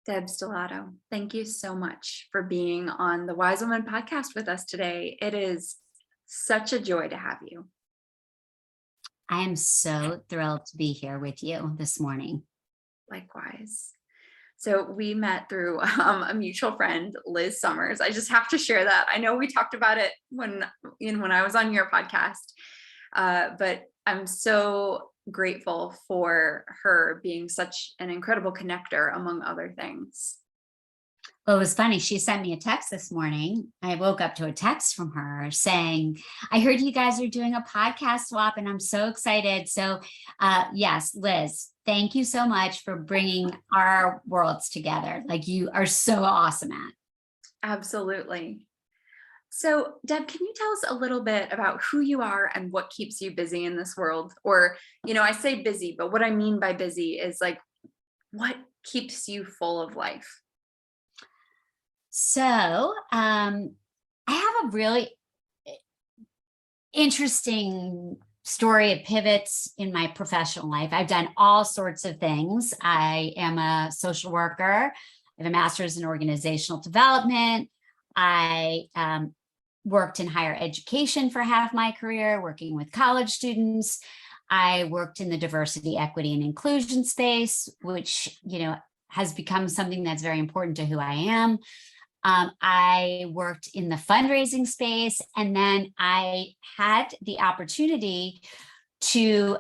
Deb Stellato, thank you so much for being on the Wise Woman podcast with us today. It is such a joy to have you. I am so thrilled to be here with you this morning. Likewise. So we met through a mutual friend, Liz Summers. I just have to share that. I know we talked about it when I was on your podcast, but I'm so grateful for her being such an incredible connector, among other things. Well, it was funny. She sent me a text this morning. I woke up to a text from her saying, I heard you guys are doing a podcast swap and I'm so excited. So yes, Liz, thank you so much for bringing our worlds together. Like you are so awesome at. Absolutely. So, Deb, can you tell us a little bit about who you are and what keeps you busy in this world? Or, I say busy, but what I mean by busy is like, what keeps you full of life? So I have a really interesting story of pivots in my professional life. I've done all sorts of things. I am a social worker. I have a master's in organizational development. I worked in higher education for half my career, working with college students. I worked in the diversity, equity, and inclusion space, which, has become something that's very important to who I am. I worked in the fundraising space, and then I had the opportunity to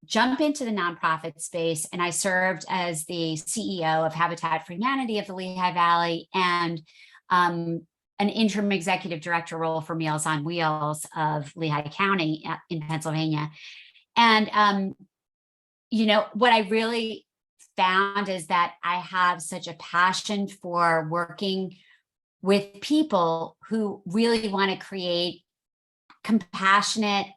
jump into the nonprofit space, and I served as the CEO of Habitat for Humanity of the Lehigh Valley and an interim executive director role for Meals on Wheels of Lehigh County in Pennsylvania. And, what I really found is that I have such a passion for working with people who really want to create compassionate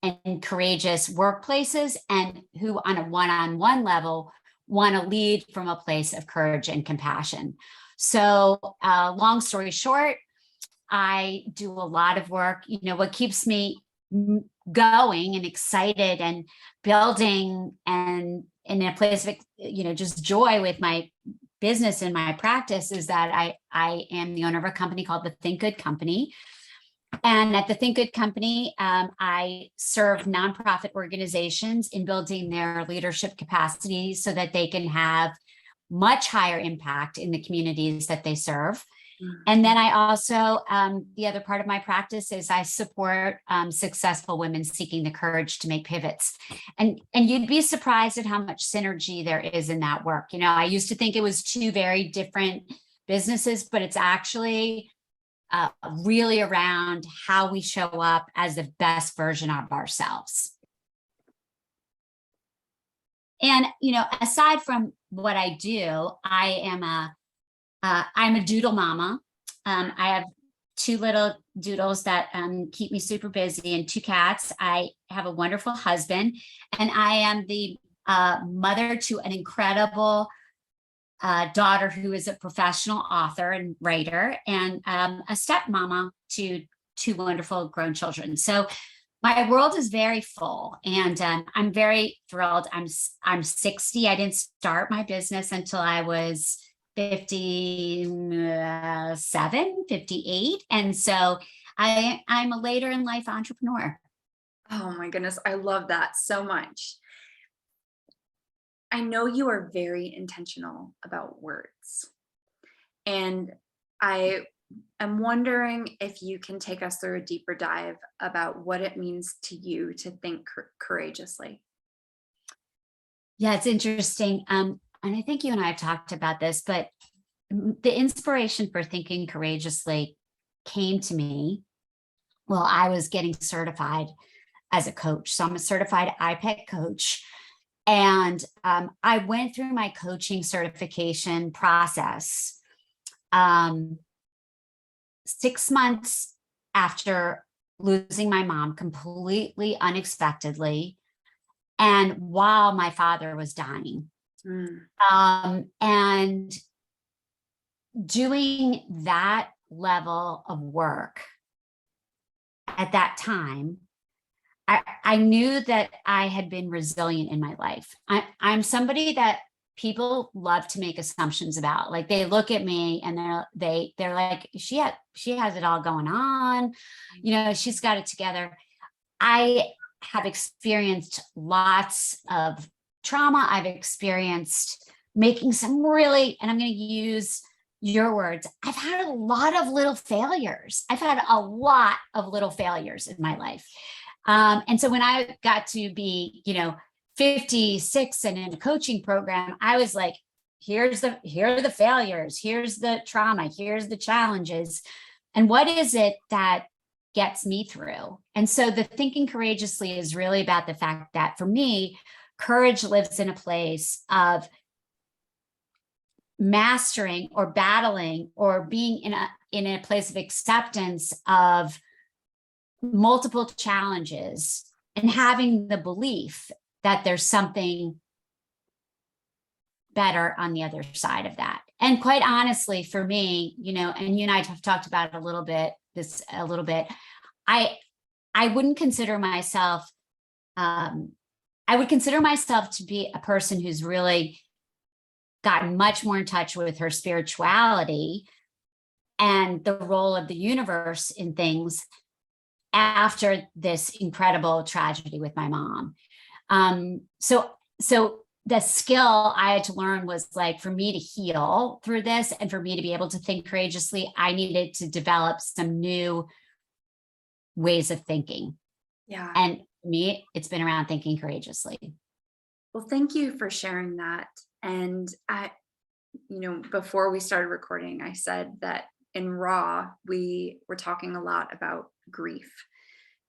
and courageous workplaces and who on a one-on-one level want to lead from a place of courage and compassion. So long story short, I do a lot of work. What keeps me going and excited and building and in a place of, just joy with my business and my practice is that I am the owner of a company called the Think Good Company. And at the Think Good Company, I serve nonprofit organizations in building their leadership capacity so that they can have much higher impact in the communities that they serve. And then I also, the other part of my practice is I support successful women seeking the courage to make pivots. And you'd be surprised at how much synergy there is in that work. I used to think it was two very different businesses, but it's actually really around how we show up as the best version of ourselves. And, aside from what I do, I'm a doodle mama. I have two little doodles that keep me super busy and two cats. I have a wonderful husband, and I am the mother to an incredible daughter who is a professional author and writer, and a stepmama to two wonderful grown children. So my world is very full, and I'm very thrilled. I'm 60. I didn't start my business until I was 57, 58. And so I'm a later in life entrepreneur. Oh my goodness. I love that so much. I know you are very intentional about words. And I am wondering if you can take us through a deeper dive about what it means to you to think courageously. Yeah, it's interesting. And I think you and I have talked about this, but the inspiration for thinking courageously came to me while I was getting certified as a coach. So I'm a certified IPEC coach. And I went through my coaching certification process 6 months after losing my mom completely unexpectedly, and while my father was dying. And doing that level of work at that time, I knew that I had been resilient in my life. I'm somebody that people love to make assumptions about. Like they look at me and they're like, she has it all going on, she's got it together. I have experienced lots of trauma. I've experienced making some really, and I'm going to use your words, I've had a lot of little failures. I've had a lot of little failures in my life. And so when I got to be, 56 and in a coaching program, I was like, here are the failures, here's the trauma, here's the challenges. And what is it that gets me through? And so the Thinking Courageously is really about the fact that for me, courage lives in a place of mastering or battling or being in a place of acceptance of multiple challenges and having the belief that there's something better on the other side of that. And quite honestly, for me, and you and I have talked about it a little bit, I wouldn't consider myself, I would consider myself to be a person who's really gotten much more in touch with her spirituality and the role of the universe in things after this incredible tragedy with my mom. So the skill I had to learn was like, for me to heal through this and for me to be able to think courageously, I needed to develop some new ways of thinking. Yeah. And for me, it's been around thinking courageously. Well, thank you for sharing that. And before we started recording, I said that in Raw, we were talking a lot about grief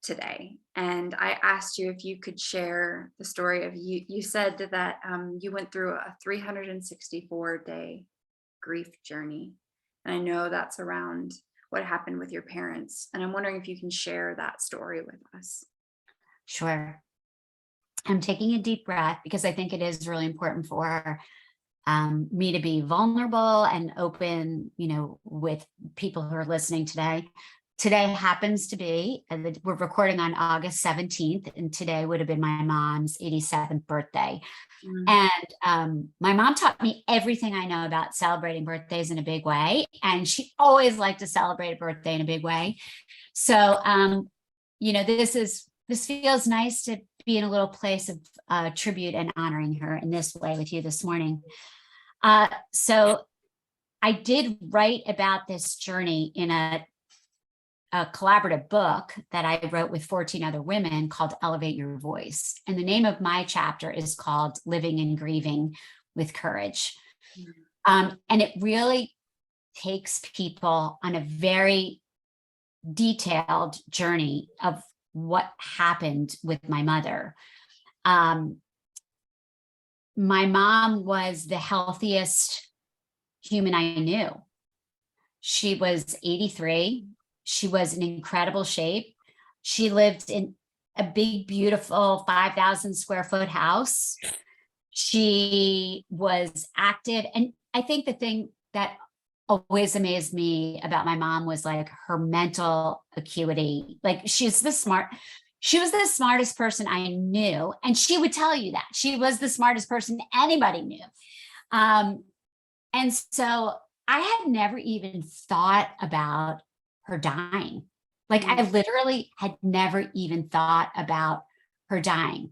today. And I asked you if you could share the story of you said that you went through a 364-day grief journey. And I know that's around what happened with your parents. And I'm wondering if you can share that story with us. Sure. I'm taking a deep breath because I think it is really important for me to be vulnerable and open, with people who are listening today. Today happens to be, we're recording on August 17th, and today would have been my mom's 87th birthday. And my mom taught me everything I know about celebrating birthdays in a big way. And she always liked to celebrate a birthday in a big way. So, this feels nice to be in a little place of tribute and honoring her in this way with you this morning. So I did write about this journey in a collaborative book that I wrote with 14 other women called Elevate Your Voice. And the name of my chapter is called Living and Grieving with Courage. And it really takes people on a very detailed journey of what happened with my mother. My mom was the healthiest human I knew. She was 83. She was in incredible shape. She lived in a big, beautiful 5,000 square foot house. She was active. And I think the thing that always amazed me about my mom was like her mental acuity. Like she was the smartest person I knew. And she would tell you that she was the smartest person anybody knew. And so I had never even thought about her dying. Like I literally had never even thought about her dying.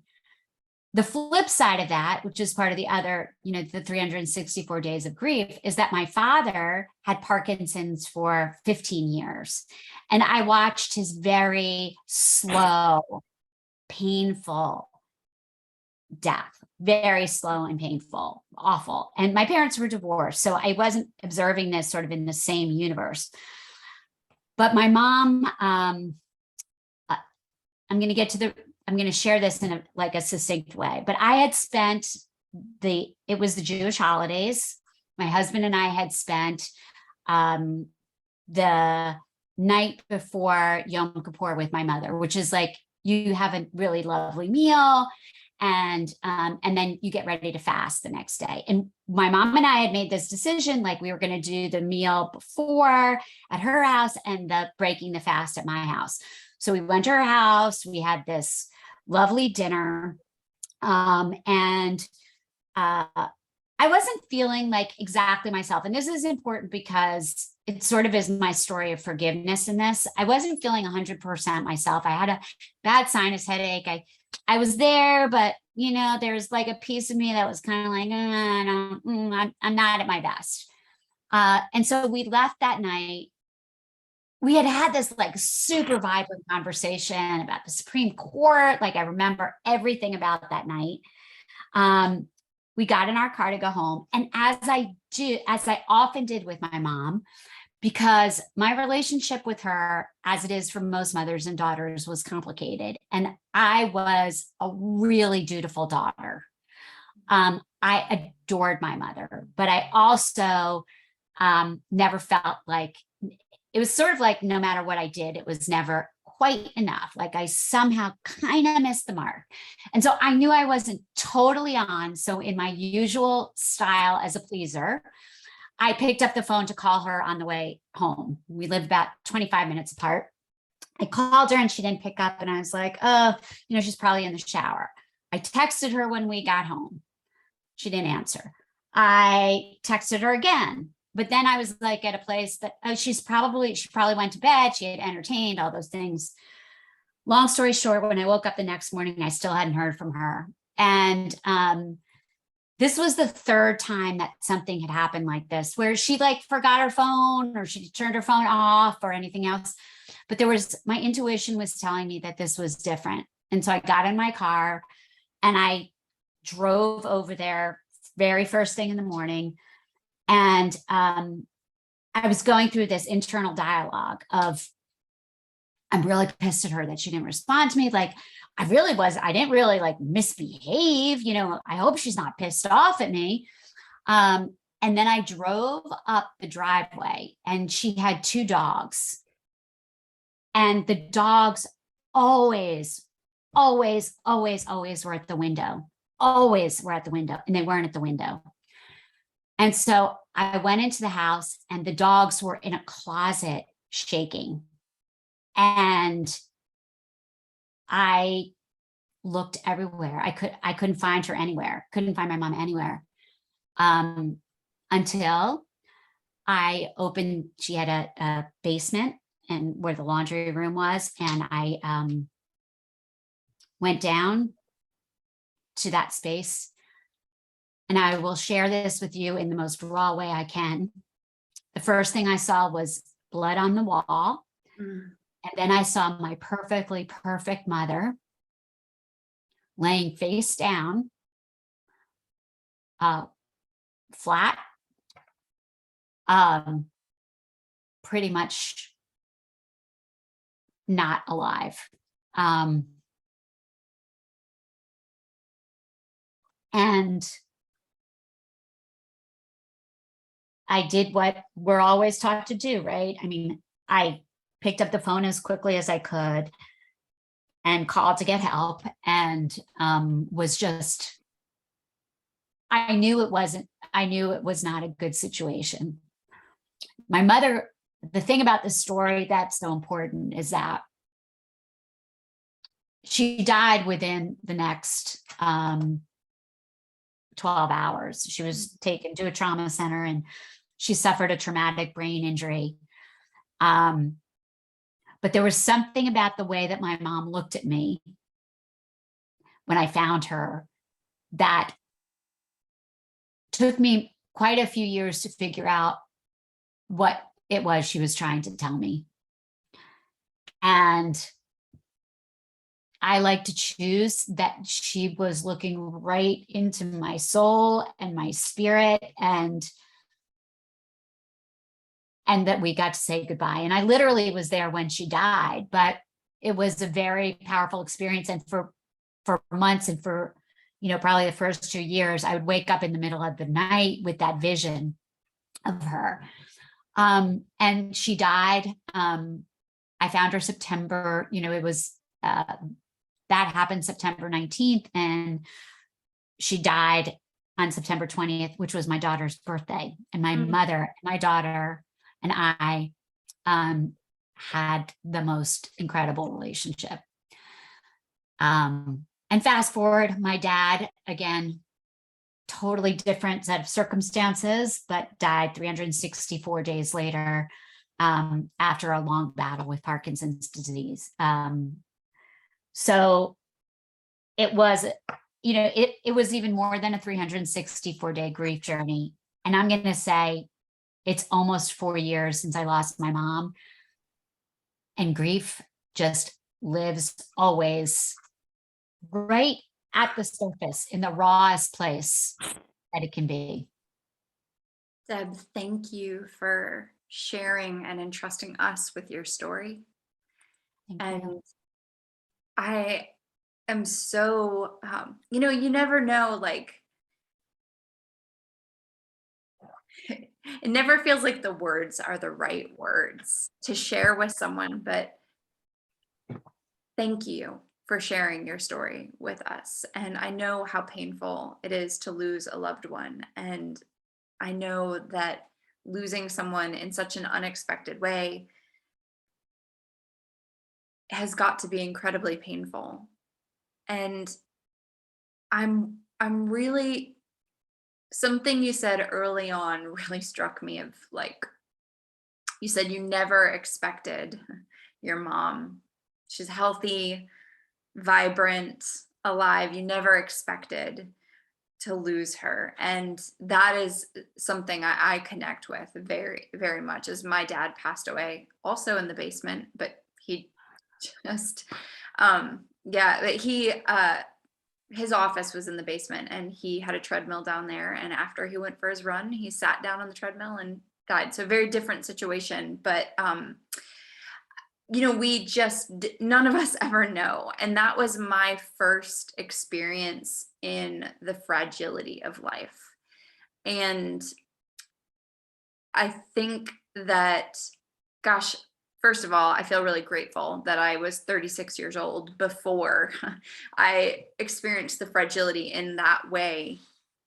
The flip side of that, which is part of the other, the 364 days of grief, is that my father had Parkinson's for 15 years. And I watched his very slow, painful death, very slow and painful, awful. And my parents were divorced, so I wasn't observing this sort of in the same universe. But my mom, I'm going to share this in a succinct way, but I had spent it was the Jewish holidays. My husband and I had spent the night before Yom Kippur with my mother, which is like, you have a really lovely meal and then you get ready to fast the next day. And my mom and I had made this decision, like we were going to do the meal before at her house and the breaking the fast at my house. So we went to her house, we had this lovely dinner. And I I wasn't feeling like exactly myself. And this is important because it sort of is my story of forgiveness in this. I wasn't feeling 100% myself. I had a bad sinus headache. I was there, but there's like a piece of me that was kind of like, I'm not at my best. And so we left that night. We had this like super vibrant conversation about the Supreme Court. Like I remember everything about that night. We got in our car to go home. And as I often did with my mom, because my relationship with her, as it is for most mothers and daughters, was complicated. And I was a really dutiful daughter. I adored my mother, but I also never felt like, it was sort of like no matter what I did, it was never quite enough. Like I somehow kind of missed the mark. And so I knew I wasn't totally on. So in my usual style as a pleaser, I picked up the phone to call her on the way home. We lived about 25 minutes apart. I called her and she didn't pick up. And I was like, oh, she's probably in the shower. I texted her when we got home. She didn't answer. I texted her again. But then I was like at a place that she probably went to bed. She had entertained, all those things. Long story short, when I woke up the next morning, I still hadn't heard from her. And this was the third time that something had happened like this, where she like forgot her phone or she turned her phone off or anything else. But my intuition was telling me that this was different. And so I got in my car and I drove over there very first thing in the morning. And I was going through this internal dialogue of, I'm really pissed at her that she didn't respond to me. Like, I didn't really like misbehave. I hope she's not pissed off at me. And then I drove up the driveway and she had 2 dogs. And the dogs always, always, always, always were at the window. Always were at the window. And they weren't at the window. And so I went into the house and the dogs were in a closet shaking. And I looked everywhere. I couldn't find her anywhere. Couldn't find my mom anywhere. Until I opened, she had a basement and where the laundry room was. And I went down to that space. And I will share this with you in the most raw way I can. The first thing I saw was blood on the wall. And then I saw my perfectly perfect mother laying face down, flat, pretty much not alive. And I did what we're always taught to do, right? I mean, I picked up the phone as quickly as I could and called to get help and I knew it was not a good situation. My mother, the thing about this story that's so important is that she died within the next 12 hours. She was taken to a trauma center and she suffered a traumatic brain injury. But there was something about the way that my mom looked at me when I found her that took me quite a few years to figure out what it was she was trying to tell me. And I like to choose that she was looking right into my soul and my spirit and that we got to say goodbye. And I literally was there when she died, but it was a very powerful experience. And for months and for, probably the first 2 years, I would wake up in the middle of the night with that vision of her. And she died. I found her September, it was, that happened September 19th, and she died on September 20th, which was my daughter's birthday. And my mother, my daughter, and I had the most incredible relationship. And fast forward, my dad, again, totally different set of circumstances, but died 364 days later after a long battle with Parkinson's disease. So it was, it was even more than a 364-day grief journey. And I'm going to say it's almost 4 years since I lost my mom. And grief just lives always right at the surface in the rawest place that it can be. Deb, thank you for sharing and entrusting us with your story. Thank you. And I am so, you never know, like, it never feels like the words are the right words to share with someone, but thank you for sharing your story with us. And I know how painful it is to lose a loved one. And I know that losing someone in such an unexpected way has got to be incredibly painful. And I'm really, something you said early on really struck me, of like, you said you never expected your mom. She's healthy, vibrant, alive. You never expected to lose her. And that is something I connect with very, very much, as my dad passed away also in the basement, but he just, but he, his office was in the basement, and he had a treadmill down there. And after he went for his run, he sat down on the treadmill and died. So a very different situation, but, we just, none of us ever know. And that was my first experience in the fragility of life. And I think that, gosh, first of all, I feel really grateful that I was 36 years old before I experienced the fragility in that way.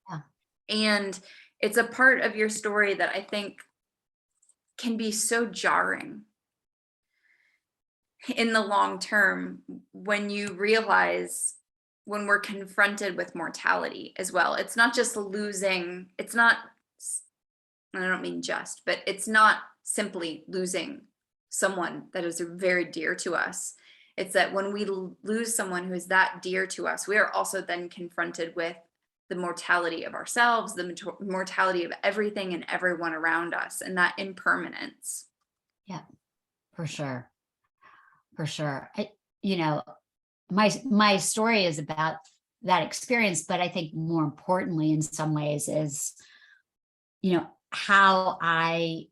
Yeah. And it's a part of your story that I think can be so jarring in the long term, when you realize, when we're confronted with mortality as well. It's not just losing, it's not, I don't mean just, but it's not simply losing someone that is very dear to us. It's that when we lose someone who is that dear to us, we are also then confronted with the mortality of ourselves, the mortality of everything and everyone around us, and that impermanence. Yeah, for sure. For sure. My story is about that experience, but I think more importantly, in some ways, is, how I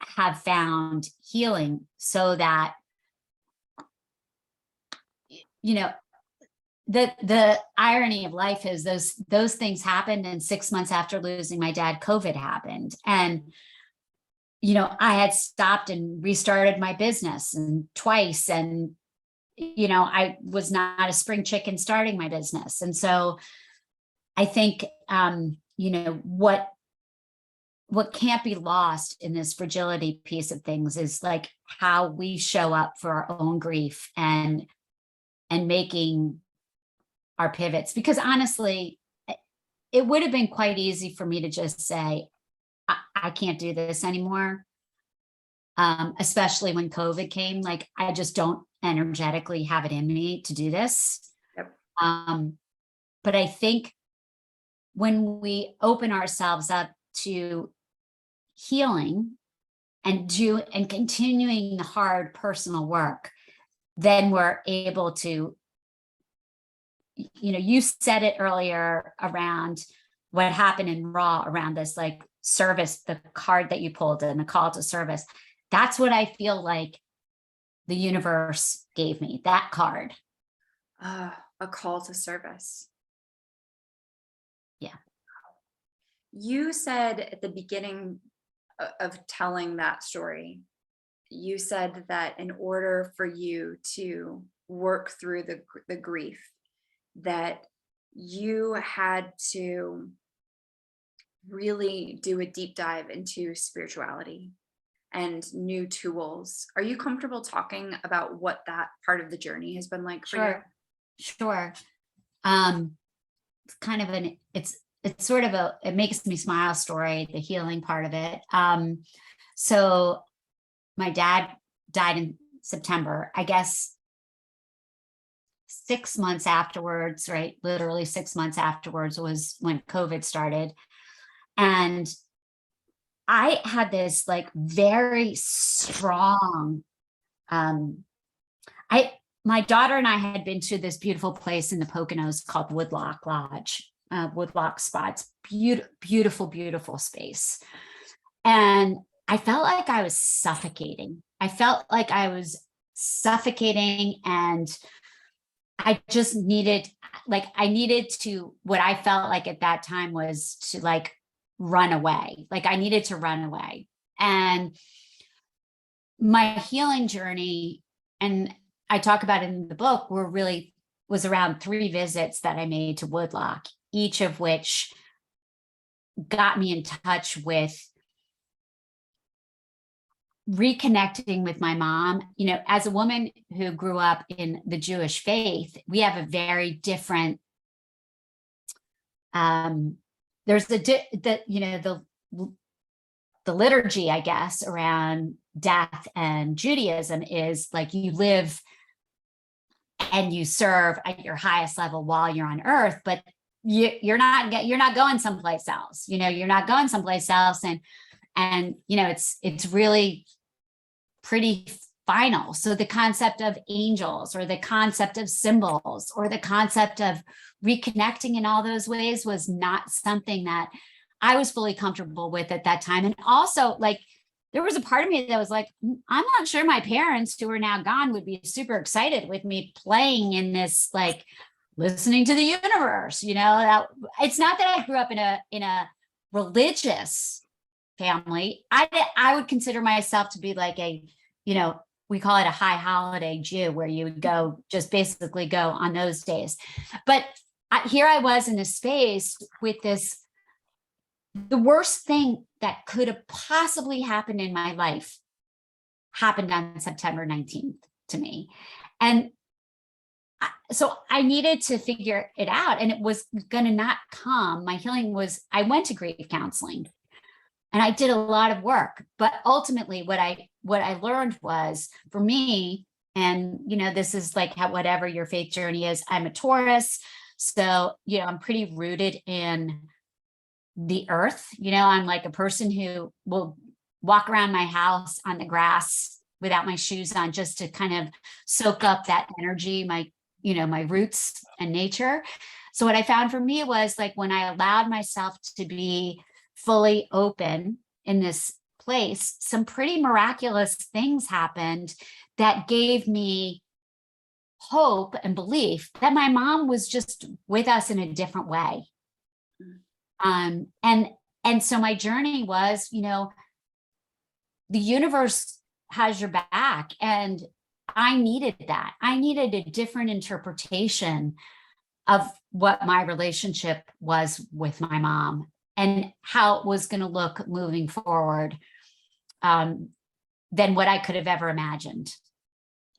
have found healing, so that, the irony of life is those things happened, and 6 months after losing my dad, COVID happened. And I had stopped and restarted my business and twice. And, I was not a spring chicken starting my business. And so I think, what can't be lost in this fragility piece of things is like how we show up for our own grief and making our pivots. Because honestly, it would have been quite easy for me to just say, I can't do this anymore. Especially when COVID came, like, I just don't energetically have it in me to do this. Yep. But I think when we open ourselves up to healing and continuing the hard personal work, then we're able to, you said it earlier around what happened in Raw around this, like, service, the card that you pulled and the call to service. That's what I feel like the universe gave me, that card. A call to service. Yeah. You said at the beginning of telling that story, you said that in order for you to work through the grief, that you had to really do a deep dive into spirituality and new tools. Are you comfortable talking about what that part of the journey has been like for you? Sure. It's kind of it's sort of it makes me smile story, the healing part of it. So my dad died in September, I guess 6 months afterwards, right? Literally 6 months afterwards was when COVID started. And I had this like very strong, my daughter and I had been to this beautiful place in the Poconos called Woodlock Lodge, Woodlock Spots, beautiful, beautiful space. And I felt like I was suffocating. I felt like I was suffocating, and I just needed, I needed to, what I felt like at that time was to like run away. Like I needed to run away. And my healing journey, and I talk about it in the book, was around 3 visits that I made to Woodlock, each of which got me in touch with reconnecting with my mom. You know, as a woman who grew up in the Jewish faith, we have a very different, there's the liturgy, I guess, around death and Judaism is like you live and you serve at your highest level while you're on earth, but you're not going someplace else. You know, you're not going someplace else, and you know, it's really pretty final. So the concept of angels, or the concept of symbols, or the concept of reconnecting in all those ways was not something that I was fully comfortable with at that time. And also, like, there was a part of me that was like, I'm not sure my parents, who are now gone, would be super excited with me playing in this, like, listening to the universe. You know, that it's not that I grew up in a religious family. I would consider myself to be like a, you know, we call it a high holiday Jew, where you would go, just basically go on those days. But here I was in a space with this, the worst thing that could have possibly happened in my life happened on September 19th to me. And so I needed to figure it out, and it was going to not come. My healing was, I went to grief counseling and I did a lot of work, but ultimately what I learned was, for me, and, you know, this is like whatever your faith journey is, I'm a Taurus. So, you know, I'm pretty rooted in the earth. You know, I'm like a person who will walk around my house on the grass without my shoes on, just to kind of soak up that energy, my roots and nature. So what I found for me was, like, when I allowed myself to be fully open in this place, some pretty miraculous things happened that gave me hope and belief that my mom was just with us in a different way. And so my journey was, you know, the universe has your back, and I needed that. I needed a different interpretation of what my relationship was with my mom and how it was going to look moving forward, than what I could have ever imagined.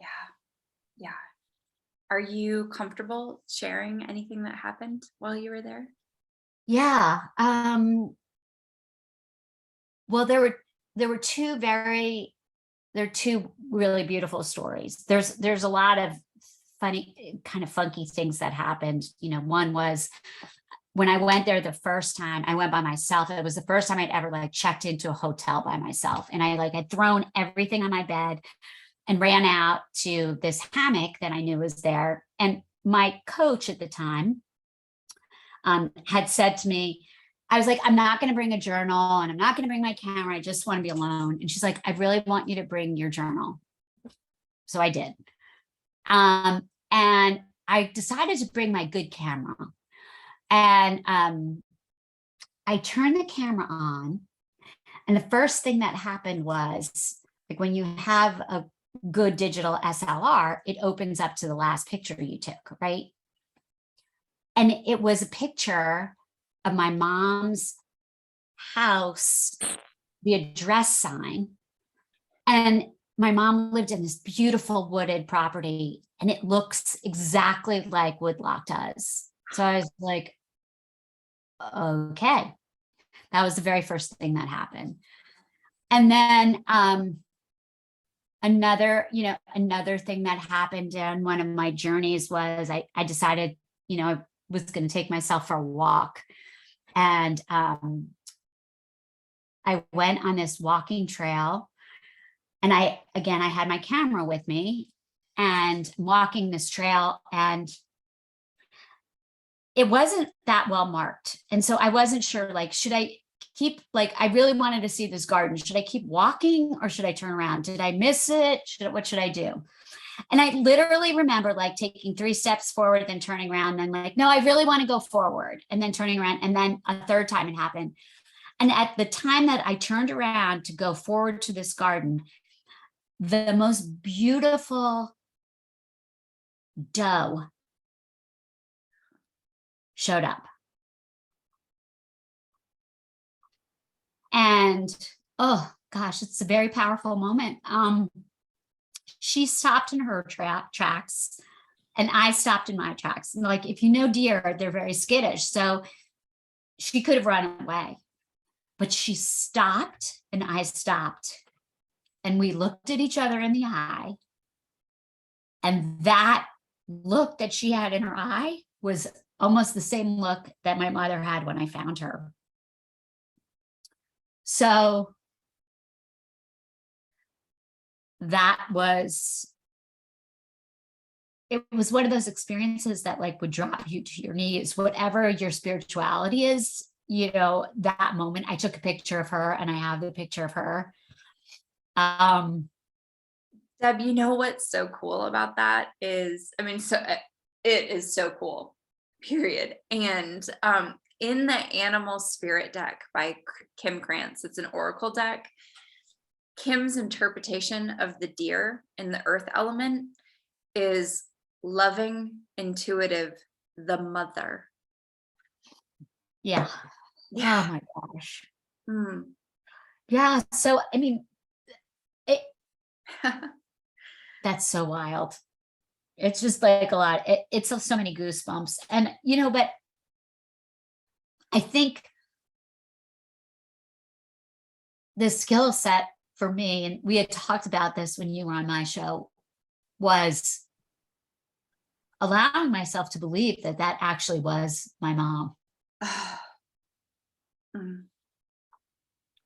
Yeah. Yeah. Are you comfortable sharing anything that happened while you were there? Yeah. Well, there were two really beautiful stories. There's a lot of funny, kind of funky things that happened. You know, one was when I went there the first time, I went by myself. It was the first time I'd ever like checked into a hotel by myself. And I had thrown everything on my bed and ran out to this hammock that I knew was there. And my coach at the time had said to me, I was like, I'm not going to bring a journal, and I'm not going to bring my camera. I just want to be alone. And she's like, I really want you to bring your journal. So I did. And I decided to bring my good camera. And I turned the camera on. And the first thing that happened was, like, when you have a good digital SLR, it opens up to the last picture you took, right? And it was a picture of my mom's house, the address sign. And my mom lived in this beautiful wooded property, and it looks exactly like Woodlock does. So I was like, okay. That was the very first thing that happened. And then another thing that happened in one of my journeys was I decided, I was going to take myself for a walk. And I went on this walking trail, and I had my camera with me and walking this trail, and it wasn't that well marked. And so I wasn't sure, like, should I keep, like, I really wanted to see this garden. Should I keep walking or should I turn around? Did I miss it? What should I do? And I literally remember like taking 3 steps forward, then turning around, and like, no, I really want to go forward, and then turning around. And then a third time it happened. And at the time that I turned around to go forward to this garden, the most beautiful doe showed up. And oh gosh, it's a very powerful moment. She stopped in her tracks, and I stopped in my tracks. And like, if you know deer, they're very skittish. So she could have run away, but she stopped and I stopped. And we looked at each other in the eye. And that look that she had in her eye was almost the same look that my mother had when I found her. So that was, it was one of those experiences that like would drop you to your knees, whatever your spirituality is, that moment. I took a picture of her, and I have the picture of her. Deb, what's so cool about that is, it is so cool, period. And in the Animal Spirit deck by Kim Krantz, it's an oracle deck. Kim's interpretation of the deer in the earth element is loving, intuitive, the mother. Yeah. Yeah. Oh my gosh. Mm. Yeah. So, that's so wild. It's just like a lot. It's so many goosebumps. And, but I think the skill set for me, and we had talked about this when you were on my show, was allowing myself to believe that that actually was my mom. Mm.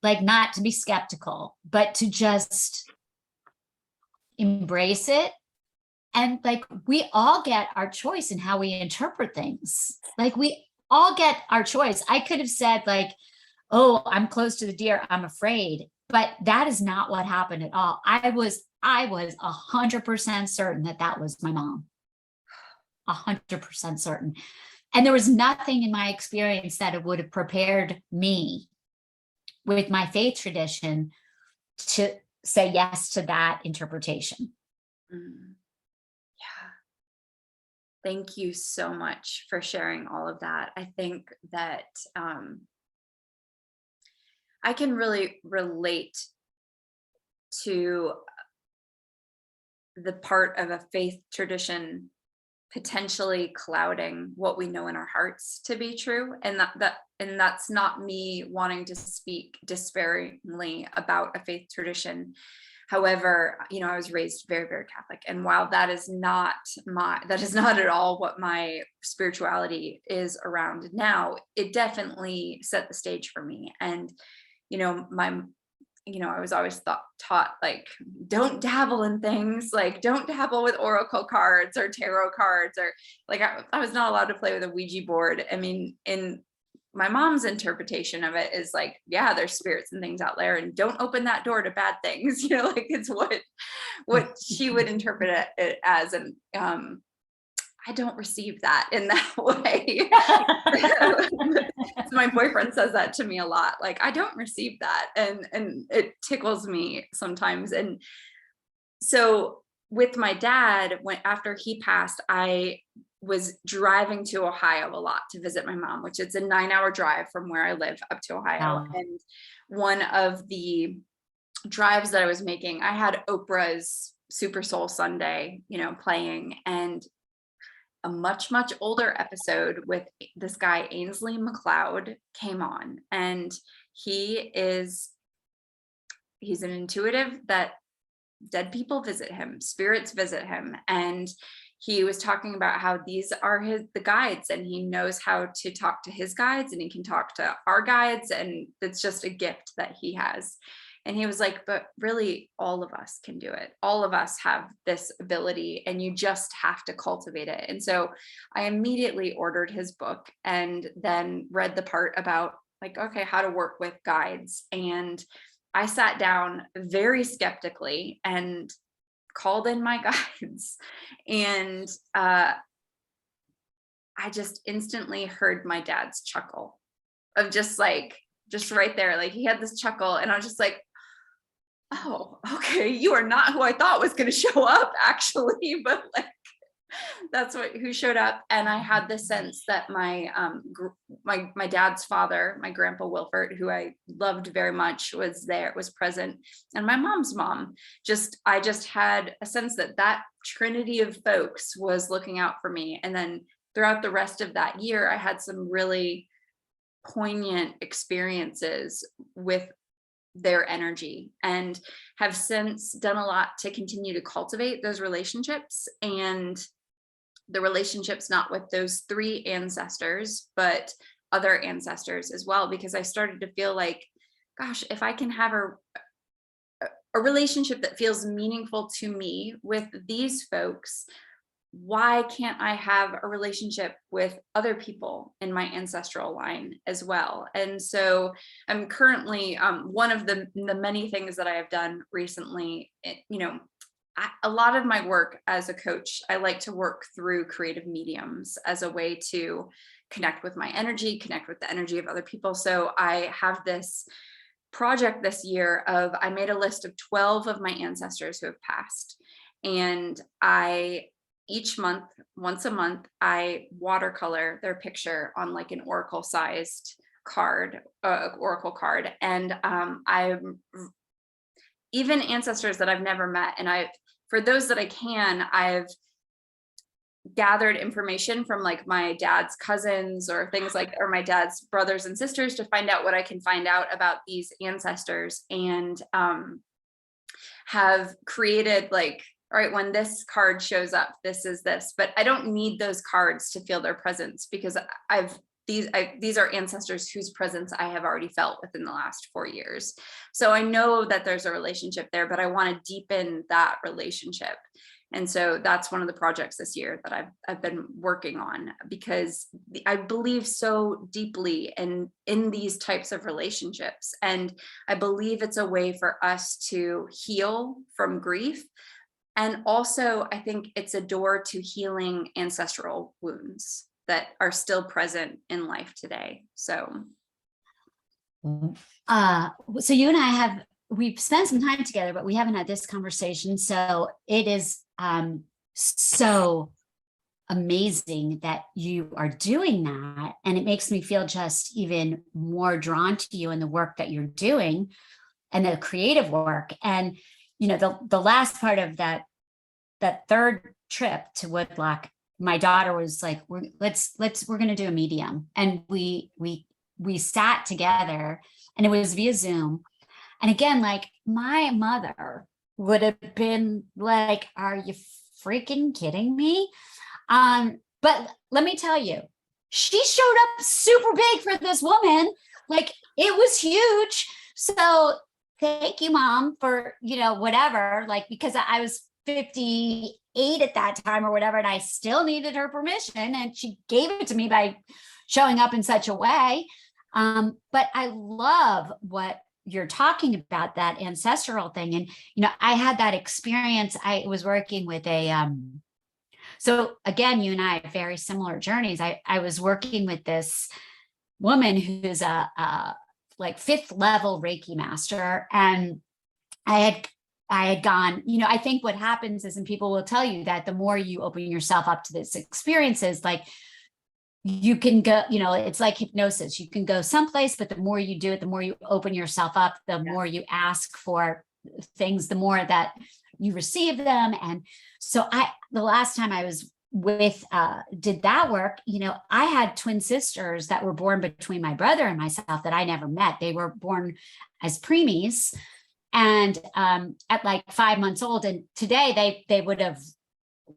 Like, not to be skeptical, but to just embrace it. And like, we all get our choice in how we interpret things. Like, we all get our choice. I could have said like, oh, I'm close to the deer, I'm afraid, but that is not what happened at all. I was 100% certain that that was my mom. 100% certain. And there was nothing in my experience that it would have prepared me with my faith tradition to say yes to that interpretation. Mm. Yeah. Thank you so much for sharing all of that. I think that I can really relate to the part of a faith tradition potentially clouding what we know in our hearts to be true, and that's not me wanting to speak disparagingly about a faith tradition. However, I was raised very, very Catholic, and while that is not at all what my spirituality is around now, it definitely set the stage for me. And I was always taught like, don't dabble in things, like don't dabble with oracle cards or tarot cards, or like I was not allowed to play with a Ouija board. In my mom's interpretation of it is like, yeah, there's spirits and things out there, and don't open that door to bad things. Like it's what she would interpret it as. And I don't receive that in that way. My boyfriend says that to me a lot. Like, I don't receive that. And it tickles me sometimes. And so with my dad, after he passed, I was driving to Ohio a lot to visit my mom, which is a 9-hour drive from where I live up to Ohio. Wow. And one of the drives that I was making, I had Oprah's Super Soul Sunday, playing. And a much, much older episode with this guy, Ainsley McLeod, came on, and he's an intuitive that dead people visit him, spirits visit him. And he was talking about how these are the guides, and he knows how to talk to his guides, and he can talk to our guides, and it's just a gift that he has. And he was like, but really all of us can do it. All of us have this ability, and you just have to cultivate it. And so I immediately ordered his book and then read the part about like, okay, how to work with guides. And I sat down very skeptically and called in my guides. And I just instantly heard my dad's chuckle of just right there. Like he had this chuckle, and I was just like, oh, okay, you are not who I thought was going to show up actually, but like that's who showed up. And I had the sense that my dad's father, my grandpa Wilford, who I loved very much, was present, and my mom's mom. I just had a sense that trinity of folks was looking out for me. And then throughout the rest of that year, I had some really poignant experiences with their energy, and have since done a lot to continue to cultivate those relationships, and the relationships not with those three ancestors, but other ancestors as well, because I started to feel like, gosh, if I can have a relationship that feels meaningful to me with these folks, why can't I have a relationship with other people in my ancestral line as well? And so I'm currently one of the many things that I have done recently. A lot of my work as a coach, I like to work through creative mediums as a way to connect with my energy, connect with the energy of other people. So I have this project this year I made a list of 12 of my ancestors who have passed. And each month, once a month, I watercolor their picture on like an oracle sized oracle card. And I'm even ancestors that I've never met. And for those that I can, I've gathered information from like my dad's cousins or things or my dad's brothers and sisters to find out what I can find out about these ancestors, and have created like, all right, when this card shows up, this is this, but I don't need those cards to feel their presence, because these are ancestors whose presence I have already felt within the last 4 years. So I know that there's a relationship there, but I want to deepen that relationship. And so that's one of the projects this year that I've been working on, because I believe so deeply in these types of relationships. And I believe it's a way for us to heal from grief. And also, I think it's a door to healing ancestral wounds that are still present in life today. So you and we've spent some time together, but we haven't had this conversation. So it is so amazing that you are doing that. And it makes me feel just even more drawn to you and the work that you're doing and the creative work. And, the last part of that third trip to Woodlock, my daughter was like, we're going to do a medium. And we sat together, and it was via Zoom. And again, like my mother would have been like, are you freaking kidding me? But let me tell you, she showed up super big for this woman. Like it was huge. So thank you, Mom, for, whatever, like, because I was 58 at that time or whatever, and I still needed her permission, and she gave it to me by showing up in such a way. But I love what you're talking about, that ancestral thing. And, I had that experience. I was working with so again, you and I have very similar journeys. I was working with this woman who's a like 5th level Reiki master. And I had gone, I think what happens is, and people will tell you that the more you open yourself up to this experiences, like you can go, it's like hypnosis. You can go someplace, but the more you do it, the more you open yourself up, the more you ask for things, the more that you receive them. And so the last time I was did that work. I had twin sisters that were born between my brother and myself that I never met. They were born as preemies and at like 5 months old. And today they would have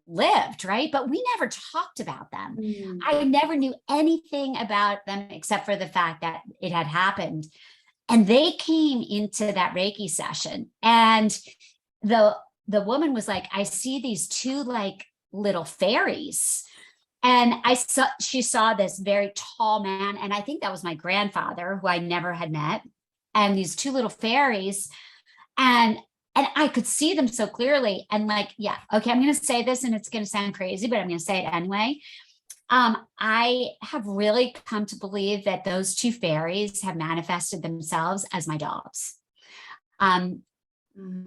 lived, right? But we never talked about them. I never knew anything about them except for the fact that it had happened. And they came into that Reiki session, and the woman was like, I see these two like little fairies. And she saw this very tall man. And I think that was my grandfather, who I never had met. And these two little fairies. And I could see them so clearly. And like, yeah, okay, I'm going to say this and it's going to sound crazy, but I'm going to say it anyway. I have really come to believe that those two fairies have manifested themselves as my dogs.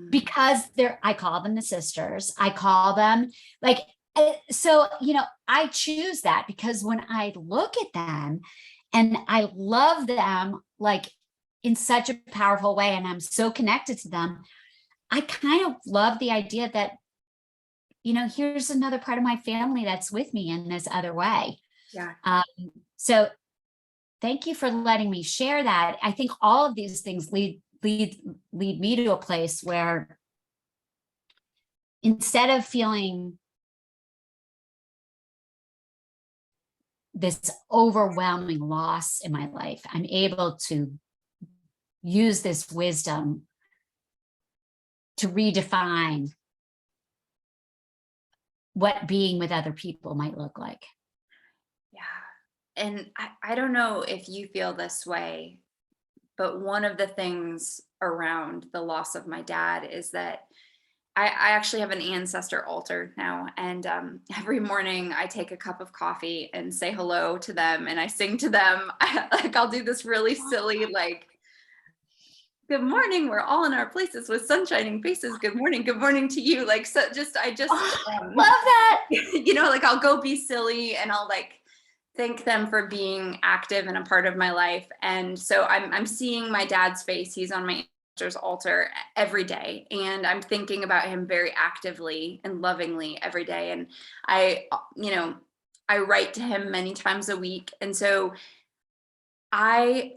Because I call them the sisters. I call them like, so, I choose that because when I look at them and I love them like in such a powerful way, and I'm so connected to them, I kind of love the idea that, here's another part of my family that's with me in this other way. Yeah. So thank you for letting me share that. I think all of these things lead me to a place where instead of feeling this overwhelming loss in my life, I'm able to use this wisdom to redefine what being with other people might look like. Yeah. And I don't know if you feel this way, but one of the things around the loss of my dad is that I actually have an ancestor altar now. And every morning I take a cup of coffee and say hello to them and I sing to them. I'll do this really silly, like, good morning, we're all in our places with sun shining faces. Good morning to you. Like, so I just love that. Like I'll go be silly and I'll like thank them for being active and a part of my life. And so I'm seeing my dad's face. He's on my ancestor's altar every day. And I'm thinking about him very actively and lovingly every day. And I write to him many times a week. And so my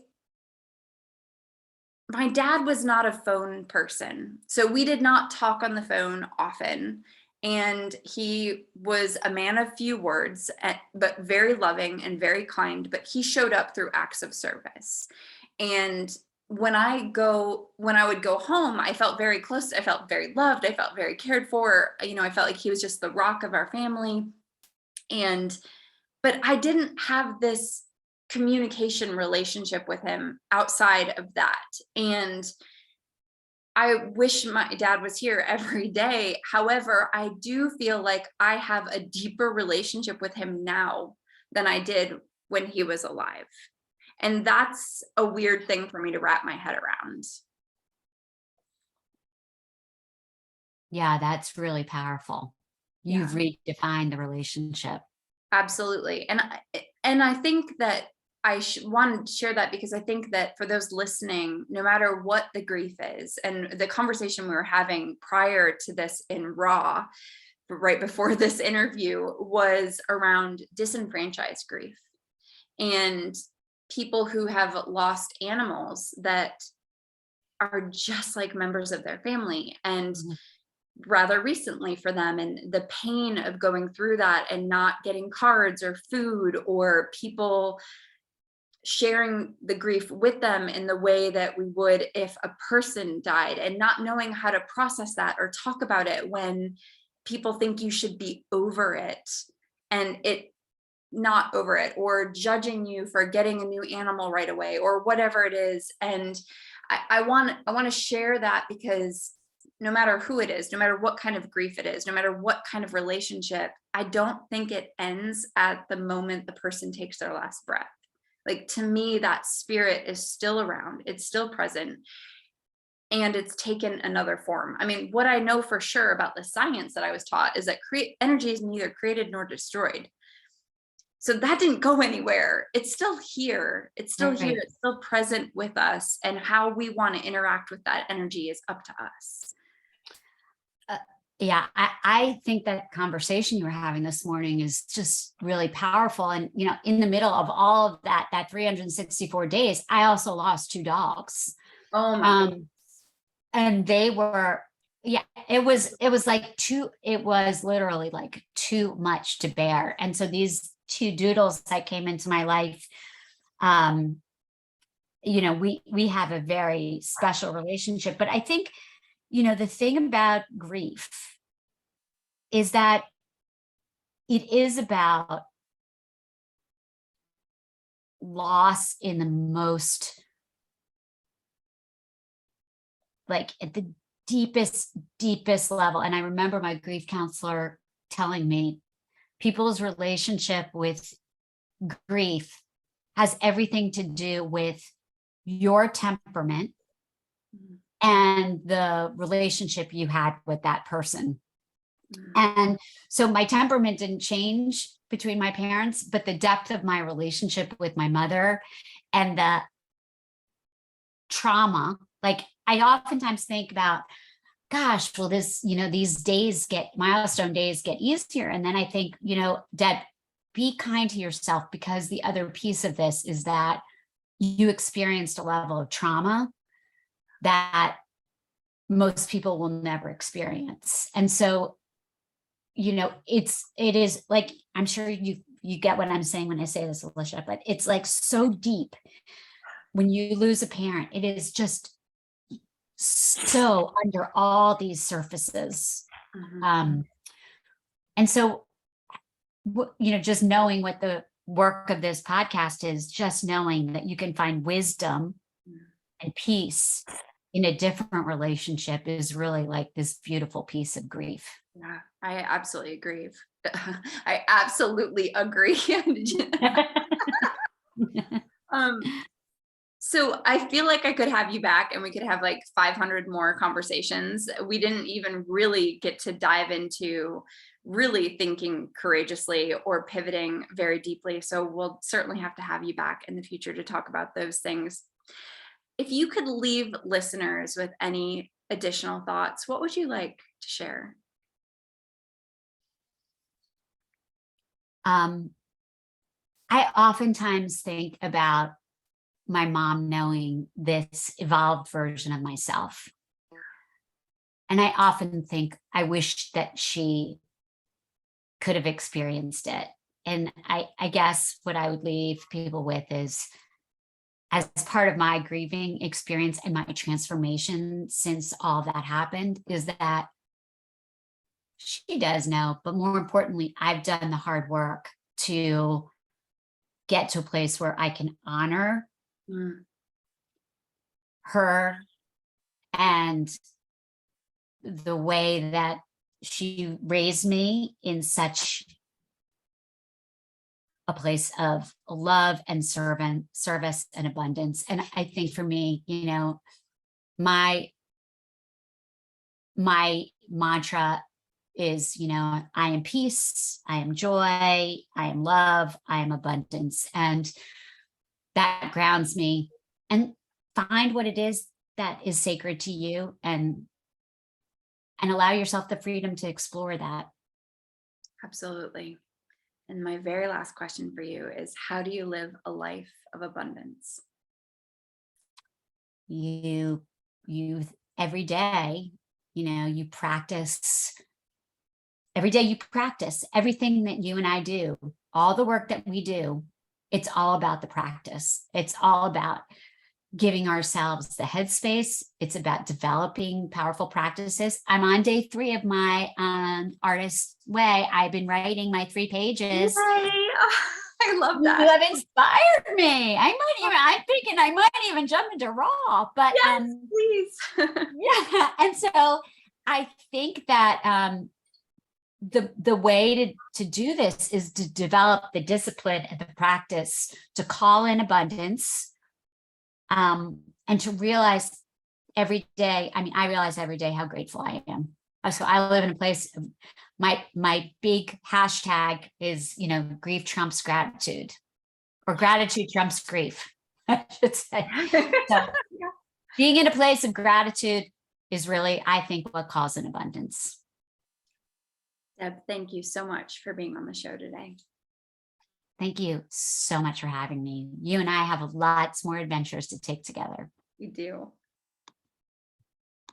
dad was not a phone person. So we did not talk on the phone often. And he was a man of few words, but very loving and very kind. But he showed up through acts of service. And when I would go home, I felt very close. I felt very loved. I felt very cared for. I felt like he was just the rock of our family. But I didn't have this communication relationship with him outside of that. And I wish my dad was here every day. However, I do feel like I have a deeper relationship with him now than I did when he was alive. And that's a weird thing for me to wrap my head around. Yeah, that's really powerful. You've redefined the relationship. Absolutely. And I think that I wanted to share that because I think that for those listening, no matter what the grief is, and the conversation we were having prior to this in Raw, right before this interview, was around disenfranchised grief and people who have lost animals that are just like members of their family. And rather recently for them, and the pain of going through that and not getting cards or food or people sharing the grief with them in the way that we would if a person died, and not knowing how to process that or talk about it when people think you should be over it and it not over it, or judging you for getting a new animal right away or whatever it is. And I want to share that because no matter who it is, no matter what kind of grief it is, no matter what kind of relationship, I don't think it ends at the moment the person takes their last breath. Like, to me, that spirit is still around, it's still present, and it's taken another form. I mean, what I know for sure about the science that I was taught is that energy is neither created nor destroyed. So that didn't go anywhere. It's still here. It's still here. It's still present with us. And how we want to interact with that energy is up to us. Yeah, I think that conversation you were having this morning is just really powerful. And, in the middle of all of that 364 days, I also lost 2 dogs. Oh my goodness. Um, and they were, yeah, it was literally like too much to bear. And so these 2 doodles that came into my life, um, we have a very special relationship. But I think, the thing about grief is that it is about loss in the most, like at the deepest level. And I remember my grief counselor telling me people's relationship with grief has everything to do with your temperament Mhm. and the relationship you had with that person. Mhm. And so my temperament didn't change between my parents, but the depth of my relationship with my mother and the trauma, like I oftentimes think about, gosh, well, these milestone days get easier. And then I think, Deb, be kind to yourself, because the other piece of this is that you experienced a level of trauma that most people will never experience. And so, it is like, I'm sure you get what I'm saying when I say this, Alisha, but it's like so deep when you lose a parent. It is just so under all these surfaces. Mhm. And so, just knowing what the work of this podcast is, just knowing that you can find wisdom and peace in a different relationship is really like this beautiful piece of grief. Yeah, I absolutely agree. I absolutely agree. Um, so I feel like I could have you back and we could have like 500 more conversations. We didn't even really get to dive into really thinking courageously or pivoting very deeply. So we'll certainly have to have you back in the future to talk about those things. If you could leave listeners with any additional thoughts, what would you like to share? um, I oftentimes think about my mom knowing this evolved version of myself. And I often think I wish that she could have experienced it. And I guess what I would leave people with is, as part of my grieving experience and my transformation since all that happened, is that she does know, but more importantly, I've done the hard work to get to a place where I can honor Mm, her and the way that she raised me in such a place of love and service and abundance. And I think for me, my my mantra is, I am peace, I am joy, I am love, I am abundance. And that grounds me. And find what it is that is sacred to you, and allow yourself the freedom to explore that. absolutely. And my very last question for you is, how do you live a life of abundance? You every day, you practice. Every day you practice everything that you and I do, all the work that we do. It's all about the practice. It's all about giving ourselves the headspace. It's about developing powerful practices. I'm on day 3 of my artist way. I've been writing my 3 pages. Yay! I love You that. have inspired me. I'm thinking I might even jump into raw, but Yes, please. yeah. And so I think that the way to do this is to develop the discipline and the practice to call in abundance, and to realize every day. I mean, I realize every day how grateful I am. So I live in a place of, my big hashtag is, grief trumps gratitude, or gratitude trumps grief, I should say. So being in a place of gratitude is really, I think, what calls in abundance. Deb, thank you so much for being on the show today. Thank you so much for having me. You and I have lots more adventures to take together. We do.